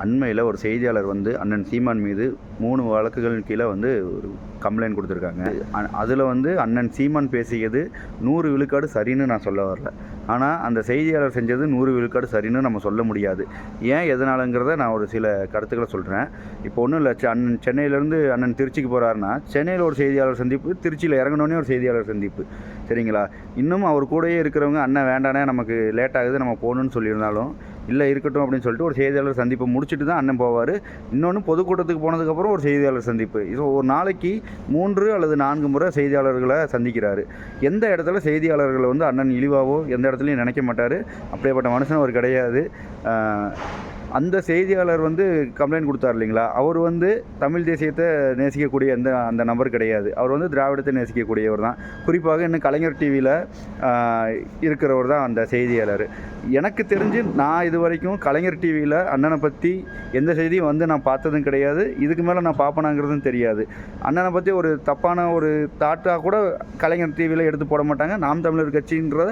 அண்மையில் ஒரு செய்தியாளர் வந்து அண்ணன் சீமான் மீது 3 வழக்குகளின் கீழே வந்து ஒரு கம்ப்ளைண்ட் கொடுத்துருக்காங்க. அதில் வந்து அண்ணன் சீமான் பேசியது 100 விழுக்காடு சரின்னு நான் சொல்ல வரல. ஆனால் அந்த செய்தியாளர் செஞ்சது 100 விழுக்காடு சரின்னு நம்ம சொல்ல முடியாது. ஏன் எதனாலங்கிறத நான் ஒரு சில கருத்துக்களை சொல்கிறேன். இப்போ ஒன்றும் இல்லை, அண்ணன் சென்னையிலேருந்து அண்ணன் திருச்சிக்கு போகிறாருன்னா சென்னையில் ஒரு செய்தியாளர் சந்திப்பு, திருச்சியில் இறங்கினோடனே ஒரு செய்தியாளர் சந்திப்பு, சரிங்களா? இன்னும் அவர் கூடயே இருக்கிறவங்க அண்ணன் வேண்டானே நமக்கு லேட் ஆகுது நம்ம போகணுன்னு சொல்லியிருந்தாலும் இல்லை இருக்கட்டும் அப்படின்னு சொல்லிட்டு ஒரு செய்தியாளர் சந்திப்பை முடிச்சுட்டு தான் அண்ணன் போவார். இன்னொன்று பொதுக்கூட்டத்துக்கு போனதுக்கப்புறம் ஒரு செய்தியாளர் சந்திப்பு. இது ஒரு நாளைக்கு 3 அல்லது 4 முறை செய்தியாளர்களை சந்திக்கிறாரு. எந்த இடத்துல செய்தியாளர்களை வந்து அண்ணன் இழிவாவோ எந்த இடத்துலையும் நினைக்க மாட்டார். அப்படியேப்பட்ட மனுஷன் அவர் கிடையாது. அந்த செய்தியாளர் வந்து கம்ப்ளைண்ட் கொடுத்தார் இல்லைங்களா, அவர் வந்து தமிழ் தேசியத்தை நேசிக்கக்கூடிய அந்த நபர் கிடையாது. அவர் வந்து திராவிடத்தை நேசிக்கக்கூடியவர் தான். குறிப்பாக இன்னும் கலைஞர் டிவியில் இருக்கிறவர் தான் அந்த செய்தியாளர். எனக்கு தெரிஞ்சு நான் இது வரைக்கும் கலைஞர் டிவியில் அண்ணனை பற்றி எந்த செய்தியும் வந்து நான் பார்த்ததும் கிடையாது. இதுக்கு மேலே நான் பார்ப்பனாங்கிறதும் தெரியாது. அண்ணனை பற்றி ஒரு தப்பான ஒரு தாட்டாக கூட கலைஞர் டிவியில் எடுத்து போட மாட்டாங்க. நாம் தமிழர் கட்சின்ற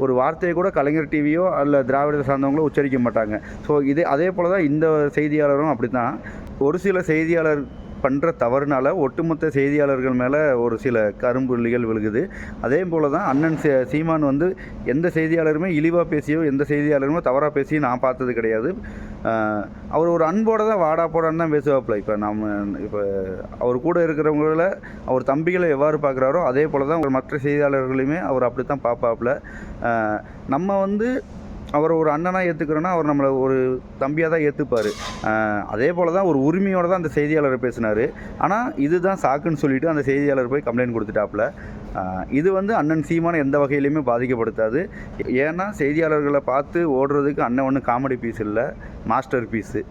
ஒரு வார்த்தையை கூட கலைஞர் டிவியோ அல்ல திராவிடத்தை சார்ந்தவங்களோ உச்சரிக்க மாட்டாங்க. ஸோ அதே போல் தான் இந்த செய்தியாளரும் அப்படி தான். ஒரு சில செய்தியாளர் பண்ணுற தவறுனால ஒட்டுமொத்த செய்தியாளர்கள் மேலே ஒரு சில கரும்புள்ளிகள் விழுகுது. அதே போல் தான் அண்ணன் சீமான் வந்து எந்த செய்தியாளருமே இழிவாக பேசியோ எந்த செய்தியாளருமே தவறாக பேசியோ நான் பார்த்தது கிடையாது. அவர் ஒரு அன்போடு தான் வாடா போடான்னு தான் பேசுவாப்பில். இப்போ அவர் கூட இருக்கிறவங்கள அவர் தம்பிகளை எவ்வாறு பார்க்குறாரோ அதே போல் தான் மற்ற செய்தியாளர்களையுமே அவர் அப்படி தான் பார்ப்பாப்புல. நம்ம வந்து அவரை ஒரு அண்ணனாக ஏற்றுக்கிறோன்னா அவர் நம்மளை ஒரு தம்பியாக தான் ஏற்றுப்பார். அதே போல் தான் ஒரு உரிமையோடு தான் அந்த செய்தியாளரை பேசினார். ஆனால் இதுதான் சாக்குன்னு சொல்லிவிட்டு அந்த செய்தியாளர் போய் கம்ப்ளைண்ட் கொடுத்துட்டாப்புல. இது வந்து அண்ணன் சீமான எந்த வகையிலையுமே பாதிக்கப்படுத்தாது. ஏன்னா செய்தியாளர்களை பார்த்து ஓடுறதுக்கு அண்ணன் ஒன்றும் காமெடி பீஸ் இல்லை, மாஸ்டர் பீஸு.